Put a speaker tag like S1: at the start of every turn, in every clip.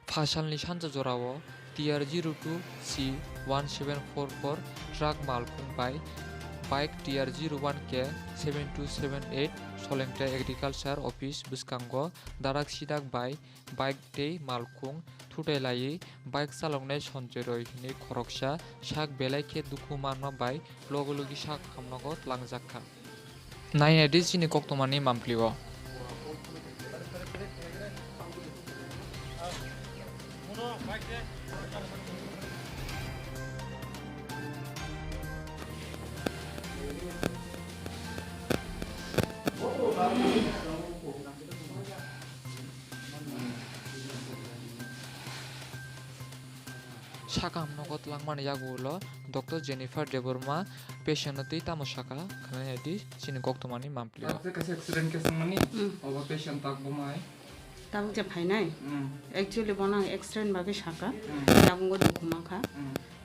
S1: फासालनि सानजा-जरावो TR02C1744 truck मालफुं bike TR01K 7278 सलेंटे एग्रिकालचार अफिस बुसकांगो दाराक सिदाक बाइक tei मालफुं थुथायलायै बाइक चालकनाय सन्जय रयनि खरकसा sak बेलायखे दुखु मानना लोगो-लोगि sak खामनांगो लांजाखा नायनायदि सिनि कक्तमानि मामप्लिओ Saka hamnogot langmani yagulo Dr. Jennifer Deborma patient tei tamosaka khanai di sini koktomani mamplio.
S2: Kasi accident ke samani oba patient tak bomai.
S3: Tahu je phainai. Actually bona accident bagi saka. Yagungo dukumaka.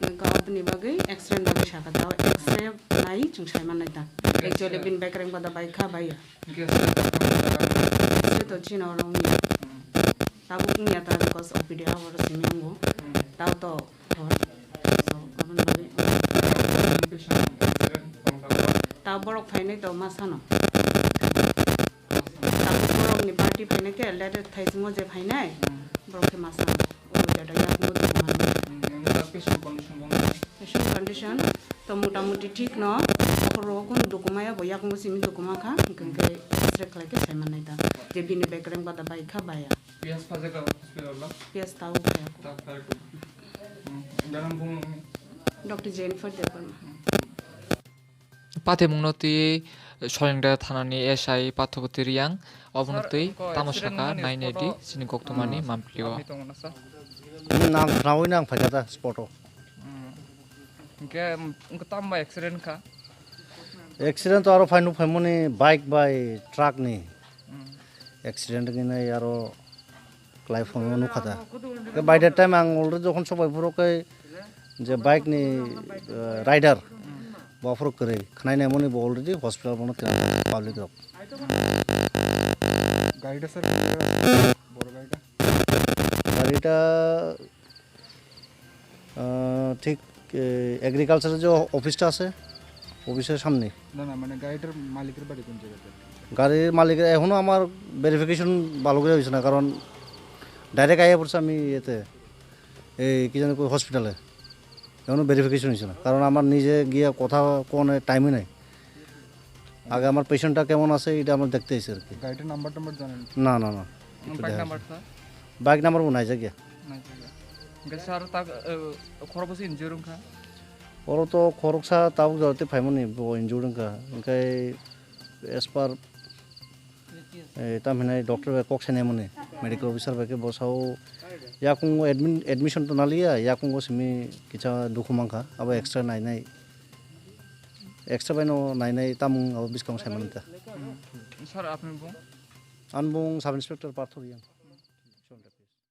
S3: Ngka apni bagi accident bagi saka tahu X-ray nai chungsai manai ta. Actually bin backring pada baik kha baya. Itu cina orang ni. Tahu punya tahu because OPD awal seminggu. Tahu to so kapan bagi. Tahu borok phainai to masano. Ni party phainai ke letter thai jmo je phainai borok ke masano. Ulu jada yagungo dukuman. Patient condition to muta-muti ঠিক ন রকম ডকুমায়া বয়া কোনো সিমি ডকুমা খা গঙ্গে x-ray খাইকে সাইমান নাইতা যে বিনি বেকরেং বাদা বাই খা বায়া
S2: Pias fajaga hospital
S3: পিয়াস তাও খায়া
S2: tak fajaga. Dalam bung
S3: doctor Jennifer Debbarma
S1: Patemungno tei solengda thanani SI pathopati riyang obono tei tamosaka nainai di sini koktomani mamplio.
S4: Nang rawi nang fajata sporto.
S2: Ke tambah accident ka.
S4: Accident to aro fainu faimoni bike by truck ni. Accident gina aro klai faimonu khata. Ke by that time ang already jokhon sobai puro ke je bike ni rider bafro kare khnai na moni already hospital bono public rok.
S2: Guide sir boro guide.
S4: গাড়িটা ঠিক এগ্রিকালচারের যে অফিসটা আছে অফিসের সামনে
S2: না না মানে গাড়িটার মালিকের বাড়ি কোন জায়গাতে
S4: গাড়ির মালিকের এখনও আমার ভেরিফিকেশন ভালো করে হয়েছে না কারণ ডাইরেক্ট আইয়া পড়ছে আমি এতে এই কি জানি হসপিটালে এখনও ভেরিফিকেশন হয়েছে না কারণ আমার নিজে গিয়ে কথা কোনো টাইমই নাই আগে আমার পেশেন্টটা কেমন আছে এটা আমার দেখতে হয়েছে আর কি
S2: গাড়িটার নাম্বার জানেন
S4: না না না
S2: বাইক নাম্বারটা
S4: বাইক নাম্বার নাই জায়গা
S2: Gasar tak korban injury ka.
S4: Oro to khoroksa tabuk jarte faimoni bo injury ka kai as per tamhinai doctor ba kok sene mone medical officer ba ke bosao yakung admission to nalia yakung simi kicha dukhumangka aba extra nai extra baino nai tamung aba biskang saimanita
S2: Sir apni bung
S4: anbung sub inspector Parthorian